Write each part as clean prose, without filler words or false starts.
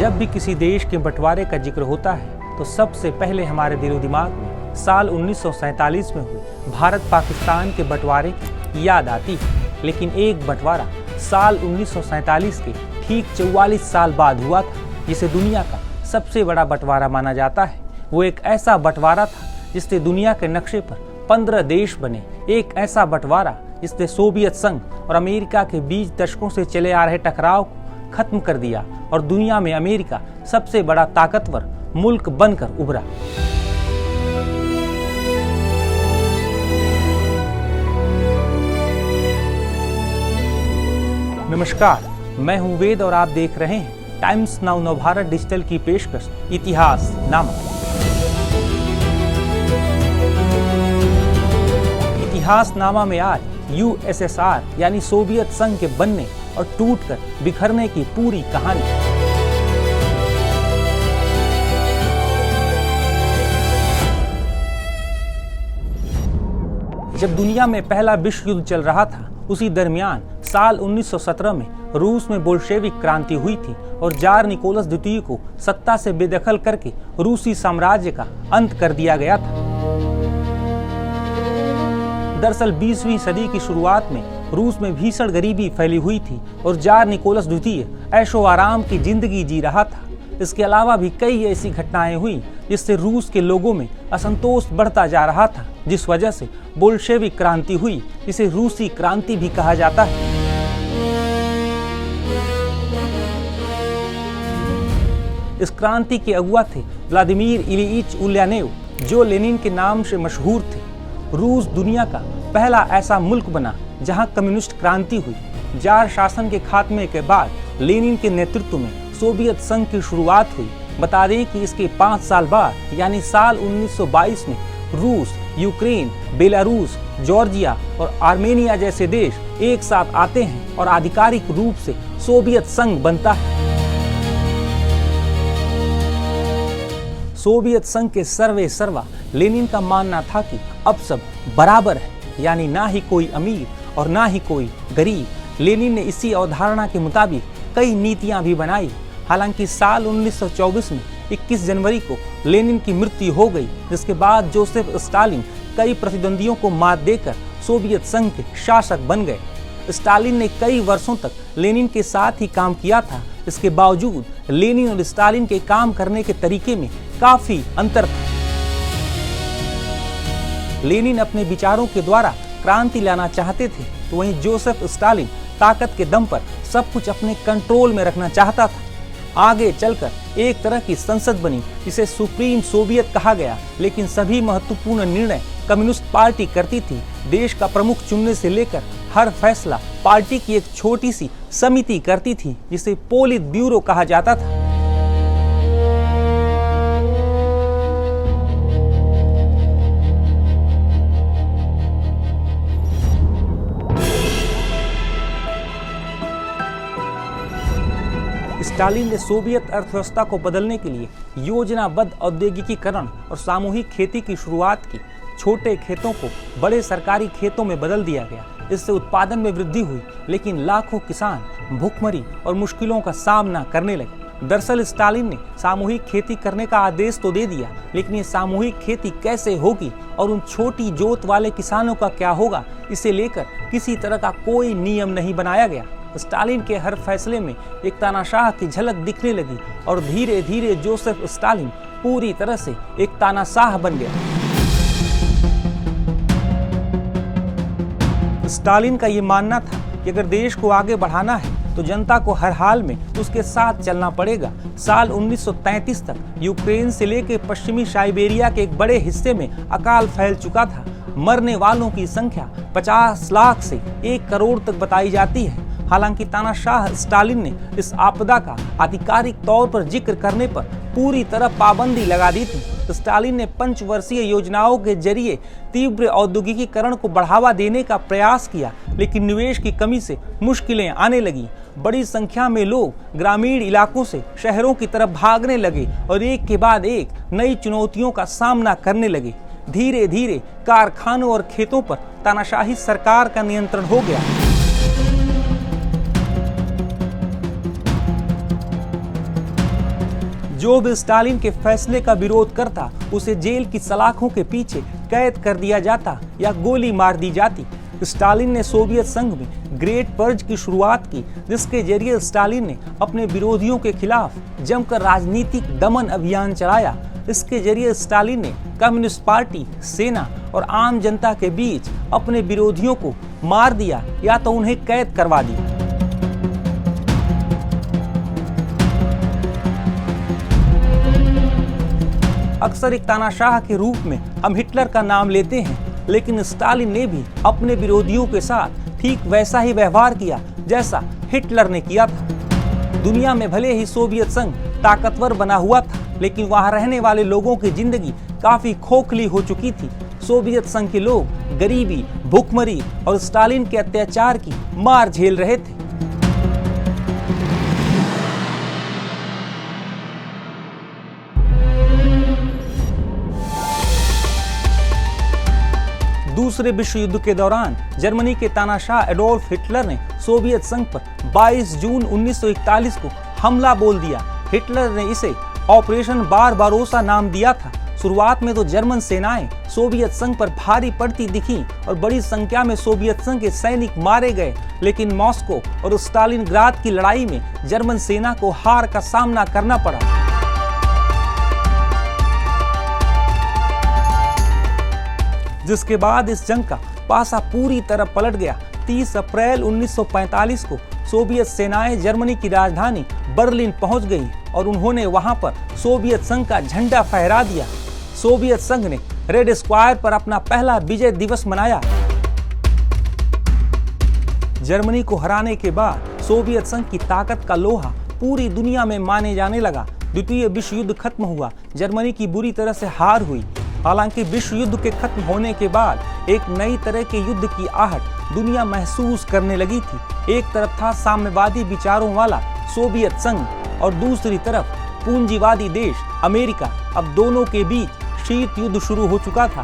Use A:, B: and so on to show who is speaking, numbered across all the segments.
A: जब भी किसी देश के बंटवारे का जिक्र होता है तो सबसे पहले हमारे दिलो दिमाग में साल 1947 में हुए भारत पाकिस्तान के बंटवारे की याद आती है। लेकिन एक बंटवारा साल 1947 के ठीक 44 साल बाद हुआ था, जिसे दुनिया का सबसे बड़ा बंटवारा माना जाता है। वो एक ऐसा बंटवारा था जिससे दुनिया के नक्शे पर 15 देश बने। एक ऐसा बंटवारा जिसने सोवियत संघ और अमेरिका के बीच दशकों से चले आ रहे टकराव को खत्म कर दिया और दुनिया में अमेरिका सबसे बड़ा ताकतवर मुल्क बनकर उभरा। नमस्कार, मैं हूं वेद और आप देख रहे हैं टाइम्स नाउ नवभारत डिजिटल की पेशकश इतिहास नामा। इतिहास नामा में आज यूएसएसआर यानी सोवियत संघ के बनने और टूटकर बिखरने की पूरी कहानी। जब दुनिया में पहला विश्व युद्ध चल रहा था, उसी दरमियान साल 1917 में रूस में बोल्शेविक क्रांति हुई थी और जार निकोलस द्वितीय को सत्ता से बेदखल करके रूसी साम्राज्य का अंत कर दिया गया था। दरअसल 20वीं सदी की शुरुआत में रूस में भीषण गरीबी फैली हुई थी और जार निकोलस द्वितीय ऐशो आराम की जिंदगी जी रहा था। इसके अलावा भी कई ऐसी घटनाएं हुई जिससे रूस के लोगों में असंतोष बढ़ता जा रहा था, जिस वजह से बोल्शेविक क्रांति हुई, जिसे रूसी क्रांति भी कहा जाता है। इस क्रांति के अगुआ थे व्लादिमीर इलियच उल्यानेव, जो लेनिन के नाम से मशहूर थे। रूस दुनिया का पहला ऐसा मुल्क बना जहां कम्युनिस्ट क्रांति हुई। जार शासन के खात्मे के बाद लेनिन के नेतृत्व में सोवियत संघ की शुरुआत हुई। बता दें कि इसके 5 साल बाद यानी साल 1922 में रूस, यूक्रेन, बेलारूस, जॉर्जिया और आर्मेनिया जैसे देश एक साथ आते हैं और आधिकारिक रूप से सोवियत संघ बनता है। सोवियत संघ के सर्वे सर्वा लेनिन का मानना था कि अब सब बराबर है, यानी ना ही कोई अमीर और ना ही कोई गरीब। लेनिन ने इसी अवधारणा के मुताबिक कई नीतियां भी बनाई। हालांकि साल 1924 में 21 जनवरी को लेनिन की मृत्यु हो गई, जिसके बाद जोसेफ स्टालिन कई प्रतिद्वंदियों को मात देकर सोवियत संघ के शासक बन गए। स्टालिन ने कई वर्षों तक लेनिन के साथ ही काम किया था। इसके बावजूद लेनिन और स्टालिन के काम करने के तरीके में काफी अंतर था। लेनिन अपने विचारों के द्वारा क्रांति लाना चाहते थे, तो वहीं जोसेफ स्टालिन ताकत के दम पर सब कुछ अपने कंट्रोल में रखना चाहता था। आगे चलकर एक तरह की संसद बनी जिसे सुप्रीम सोवियत कहा गया, लेकिन सभी महत्वपूर्ण निर्णय कम्युनिस्ट पार्टी करती थी। देश का प्रमुख चुनने से लेकर हर फैसला पार्टी की एक छोटी सी समिति करती थी, जिसे पोलित ब्यूरो कहा जाता था। स्टालिन ने सोवियत अर्थव्यवस्था को बदलने के लिए योजनाबद्ध औद्योगिकीकरण और सामूहिक खेती की शुरुआत की। छोटे खेतों को बड़े सरकारी खेतों में बदल दिया गया। इससे उत्पादन में वृद्धि हुई, लेकिन लाखों किसान भूखमरी और मुश्किलों का सामना करने लगे। दरअसल स्टालिन ने सामूहिक खेती करने का आदेश तो दे दिया, लेकिन ये सामूहिक खेती कैसे होगी और उन छोटी जोत वाले किसानों का क्या होगा, इसे लेकर किसी तरह का कोई नियम नहीं बनाया गया। स्टालिन के हर फैसले में एक तानाशाह की झलक दिखने लगी और धीरे धीरे जोसेफ स्टालिन पूरी तरह से एक तानाशाह बन गया। स्टालिन का ये मानना था कि अगर देश को आगे बढ़ाना है तो जनता को हर हाल में उसके साथ चलना पड़ेगा। साल 1933 तक यूक्रेन से लेकर पश्चिमी साइबेरिया के एक बड़े हिस्से में अकाल फैल चुका था। मरने वालों की संख्या 50 लाख से 1 करोड़ तक बताई जाती है। हालांकि तानाशाह स्टालिन ने इस आपदा का आधिकारिक तौर पर जिक्र करने पर पूरी तरह पाबंदी लगा दी थी। स्टालिन ने पंचवर्षीय योजनाओं के जरिए तीव्र औद्योगिकीकरण को बढ़ावा देने का प्रयास किया, लेकिन निवेश की कमी से मुश्किलें आने लगी। बड़ी संख्या में लोग ग्रामीण इलाकों से शहरों की तरफ भागने लगे और एक के बाद एक नई चुनौतियों का सामना करने लगे। धीरे धीरे कारखानों और खेतों पर तानाशाही सरकार का नियंत्रण हो गया। जो भी स्टालिन के फैसले का विरोध करता उसे जेल की सलाखों के पीछे कैद कर दिया जाता या गोली मार दी जाती। स्टालिन ने सोवियत संघ में ग्रेट पर्ज की शुरुआत की, जिसके जरिए स्टालिन ने अपने विरोधियों के खिलाफ जमकर राजनीतिक दमन अभियान चलाया। इसके जरिए स्टालिन ने कम्युनिस्ट पार्टी, सेना और आम जनता के बीच अपने विरोधियों को मार दिया या तो उन्हें कैद करवा दिया। अक्सर एक तानाशाह के रूप में हम हिटलर का नाम लेते हैं, लेकिन स्टालिन ने भी अपने विरोधियों के साथ ठीक वैसा ही व्यवहार किया जैसा हिटलर ने किया था। दुनिया में भले ही सोवियत संघ ताकतवर बना हुआ था, लेकिन वहां रहने वाले लोगों की जिंदगी काफी खोखली हो चुकी थी। सोवियत संघ के लोग गरीबी, भूखमरी और स्टालिन के अत्याचार की मार झेल रहे थे। दूसरे विश्व युद्ध के दौरान जर्मनी के तानाशाह एडोल्फ हिटलर ने सोवियत संघ पर 22 जून 1941 को हमला बोल दिया। हिटलर ने इसे ऑपरेशन बारबारोसा नाम दिया था। शुरुआत में तो जर्मन सेनाएं सोवियत संघ पर भारी पड़ती दिखीं और बड़ी संख्या में सोवियत संघ के सैनिक मारे गए, लेकिन मॉस्को और स्टालिनग्राद की लड़ाई में जर्मन सेना को हार का सामना करना पड़ा। जिसके बाद इस जंग का पासा पूरी तरह पलट गया। 30 अप्रैल 1945 को सोवियत सेनाएं जर्मनी की राजधानी बर्लिन पहुंच गई और उन्होंने वहां पर सोवियत संघ का झंडा फहरा दिया। सोवियत संघ ने रेड स्क्वायर पर अपना पहला विजय दिवस मनाया। जर्मनी को हराने के बाद सोवियत संघ की ताकत का लोहा पूरी दुनिया में माने जाने लगा। द्वितीय विश्व युद्ध खत्म हुआ, जर्मनी की बुरी तरह से हार हुई। हालांकि विश्व युद्ध के खत्म होने के बाद एक नई तरह के युद्ध की आहट दुनिया महसूस करने लगी थी। एक तरफ था साम्यवादी विचारों वाला सोवियत संघ और दूसरी तरफ पूंजीवादी देश अमेरिका। अब दोनों के बीच शीत युद्ध शुरू हो चुका था।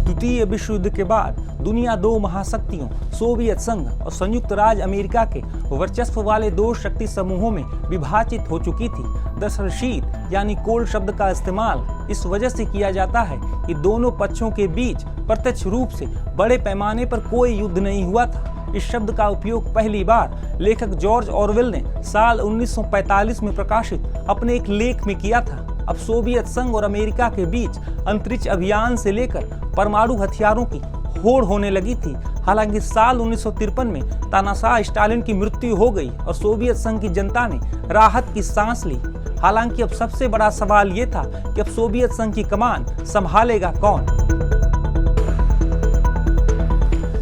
A: द्वितीय विश्व युद्ध के बाद दुनिया दो महाशक्तियों सोवियत संघ और संयुक्त राज्य अमेरिका के वर्चस्व वाले दो शक्ति समूहों में विभाजित हो चुकी थी। दरअसल शीत यानी कोल्ड शब्द का इस्तेमाल इस वजह से किया जाता है कि दोनों पक्षों के बीच प्रत्यक्ष रूप से बड़े पैमाने पर कोई युद्ध नहीं हुआ था। इस शब्द का उपयोग पहली बार लेखक जॉर्ज ऑरवेल ने साल 1945 में प्रकाशित अपने एक लेख में किया था। अब सोवियत संघ और अमेरिका के बीच अंतरिक्ष अभियान से लेकर परमाणु हथियारों की होड़ होने लगी थी। हालांकि साल 1953 में तानाशाह स्टालिन की मृत्यु हो गई और सोवियत संघ की जनता ने राहत की सांस ली। हालांकि अब सबसे बड़ा सवाल ये था कि अब सोवियत संघ की कमान संभालेगा कौन।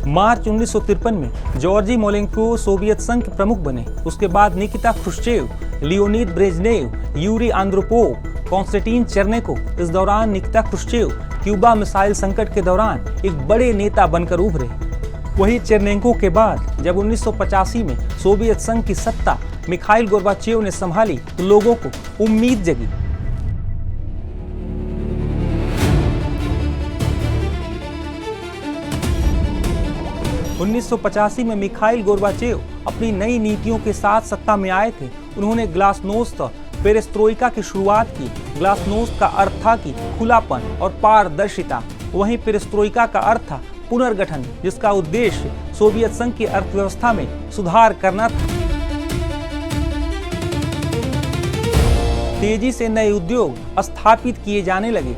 A: मार्च 1953 में जॉर्जी मोलेंको सोवियत संघ के प्रमुख बने। उसके बाद Nikita Khrushchev, Leonid Brezhnev, Yuri Andropov, Konstantin Chernenko. इस दौरान निकिता क्रुश्चेव क्यूबा मिसाइल संकट के दौरान एक बड़े नेता बनकर उभरे। वहीं चेरनेको के बाद जब 1985 में सोवियत संघ की सत्ता मिखाइल गोर्बाचेव ने संभाली तो लोगों को उम्मीद जगी। (1985) में मिखाइल गोर्बाचेव अपनी नई नीतियों के साथ सत्ता में आए थे। उन्होंने ग्लासनोस्त पेरेस्ट्रोइका की शुरुआत की। ग्लासनोस्त का अर्थ था कि खुलापन और पारदर्शिता। वहीं पेरेस्ट्रोइका का अर्थ था पुनर्गठन, जिसका उद्देश्य सोवियत संघ की अर्थव्यवस्था में सुधार करना था। तेजी से नए उद्योग स्थापित किए जाने लगे।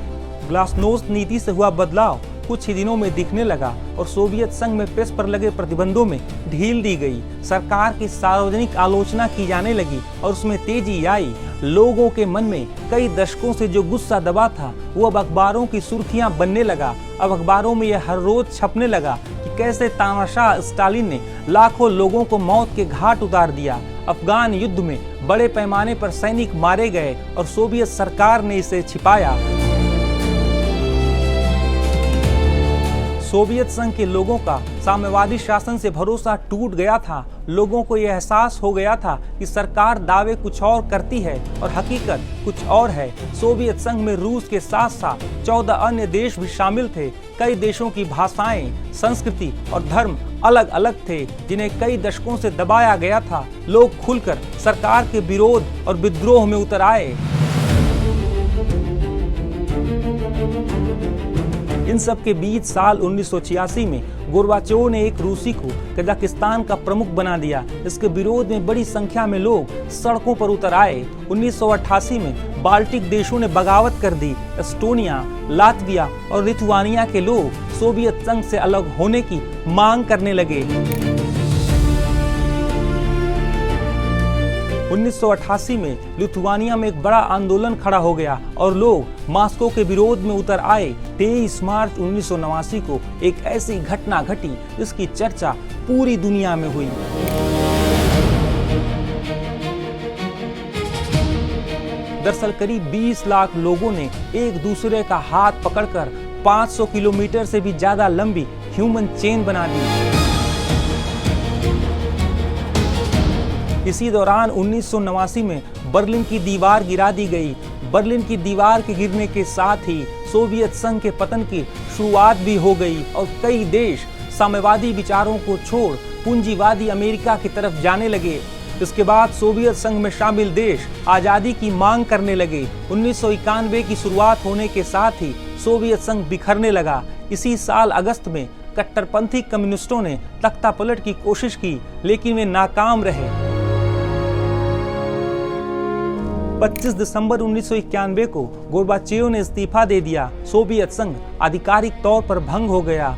A: ग्लासनोस्त नीति से हुआ बदलाव कुछ ही दिनों में दिखने लगा और सोवियत संघ में प्रेस पर लगे प्रतिबंधों में ढील दी गई। सरकार की सार्वजनिक आलोचना की जाने लगी और उसमें तेजी आई। लोगों के मन में कई दशकों से जो गुस्सा दबा था वो अब अखबारों की सुर्खियां बनने लगा। अब अखबारों में यह हर रोज छपने लगा कि कैसे तानाशाह स्टालिन ने लाखों लोगों को मौत के घाट उतार दिया। अफगान युद्ध में बड़े पैमाने पर सैनिक मारे गए और सोवियत सरकार ने इसे छिपाया। सोवियत संघ के लोगों का साम्यवादी शासन से भरोसा टूट गया था। लोगों को यह एहसास हो गया था कि सरकार दावे कुछ और करती है और हकीकत कुछ और है। सोवियत संघ में रूस के साथ साथ 14 अन्य देश भी शामिल थे। कई देशों की भाषाएं, संस्कृति और धर्म अलग अलग थे, जिन्हें कई दशकों से दबाया गया था। लोग खुलकर सरकार के विरोध और विद्रोह में उतर आए। इन सब के बीच साल 1986 में गोर्बाचोव ने एक रूसी को कजाकिस्तान का प्रमुख बना दिया। इसके विरोध में बड़ी संख्या में लोग सड़कों पर उतर आए। 1988 में बाल्टिक देशों ने बगावत कर दी। एस्टोनिया, लातविया और लिथुआनिया के लोग सोवियत संघ से अलग होने की मांग करने लगे। 1988 में लिथुआनिया में एक बड़ा आंदोलन खड़ा हो गया और लोग मास्को के विरोध में उतर आए। 23 मार्च 1989 को एक ऐसी घटना घटी जिसकी चर्चा पूरी दुनिया में हुई। दरअसल करीब 20 लाख लोगों ने एक दूसरे का हाथ पकड़कर 500 किलोमीटर से भी ज्यादा लंबी ह्यूमन चेन बना दी। इसी दौरान 1989 में बर्लिन की दीवार गिरा दी गई। बर्लिन की दीवार के गिरने के साथ ही सोवियत संघ के पतन की शुरुआत भी हो गई और कई देश साम्यवादी विचारों को छोड़ पूंजीवादी अमेरिका की तरफ जाने लगे। इसके बाद सोवियत संघ में शामिल देश आजादी की मांग करने लगे। 1991 की शुरुआत होने के साथ ही सोवियत संघ बिखरने लगा। इसी साल अगस्त में कट्टरपंथी कम्युनिस्टों ने तख्तापलट की कोशिश की, लेकिन वे नाकाम रहे। 25 दिसंबर 1991 को गोर्बाचेव ने इस्तीफा दे दिया। सोवियत संघ आधिकारिक तौर पर भंग हो गया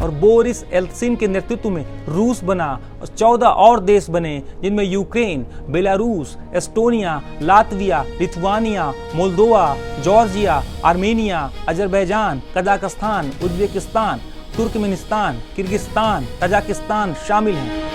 A: और बोरिस एल्त्सिन के नेतृत्व में रूस बना और 14 और देश बने, जिनमें Ukraine, Belarus, Estonia, Latvia, Lithuania, Moldova, Georgia, Armenia, Azerbaijan, Kazakhstan, Uzbekistan, Turkmenistan, Kyrgyzstan, Tajikistan शामिल हैं।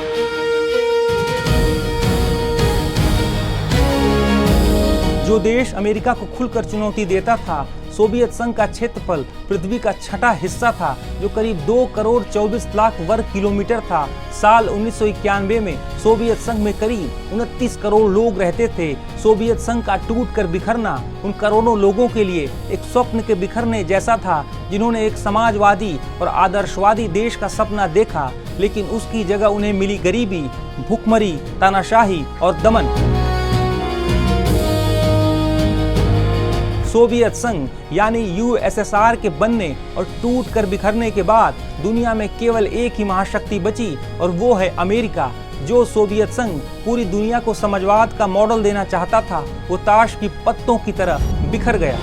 A: जो देश अमेरिका को खुलकर चुनौती देता था, सोवियत संघ का क्षेत्रफल पृथ्वी का छठा हिस्सा था, जो करीब 2 करोड़ 24 लाख वर्ग किलोमीटर था। साल 1991 में सोवियत संघ में करीब 29 करोड़ लोग रहते थे। सोवियत संघ का टूटकर बिखरना उन करोड़ों लोगों के लिए एक स्वप्न के बिखरने जैसा था, जिन्होंने एक समाजवादी और आदर्शवादी देश का सपना देखा, लेकिन उसकी जगह उन्हें मिली गरीबी, भूखमरी, तानाशाही और दमन। सोवियत संघ यानी यूएसएसआर के बनने और टूटकर बिखरने के बाद दुनिया में केवल एक ही महाशक्ति बची और वो है अमेरिका। जो सोवियत संघ पूरी दुनिया को समाजवाद का मॉडल देना चाहता था, वो ताश की पत्तों की तरह बिखर गया।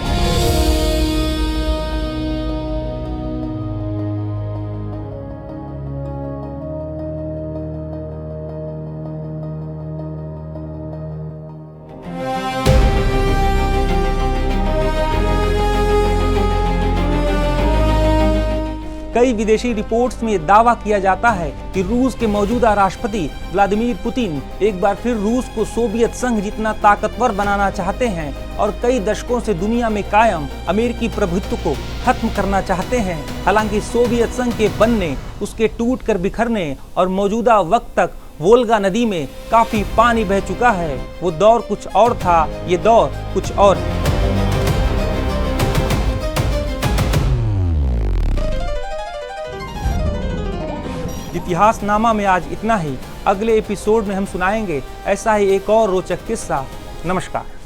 A: कई विदेशी रिपोर्ट्स में दावा किया जाता है कि रूस के मौजूदा राष्ट्रपति व्लादिमीर पुतिन एक बार फिर रूस को सोवियत संघ जितना ताकतवर बनाना चाहते हैं और कई दशकों से दुनिया में कायम अमेरिकी प्रभुत्व को खत्म करना चाहते हैं। हालांकि सोवियत संघ के बनने, उसके टूटकर बिखरने और मौजूदा वक्त तक वोल्गा नदी में काफी पानी बह चुका है। वो दौर कुछ और था, ये दौर कुछ और है। इतिहासनामा में आज इतना ही। अगले एपिसोड में हम सुनाएंगे ऐसा ही एक और रोचक किस्सा। नमस्कार।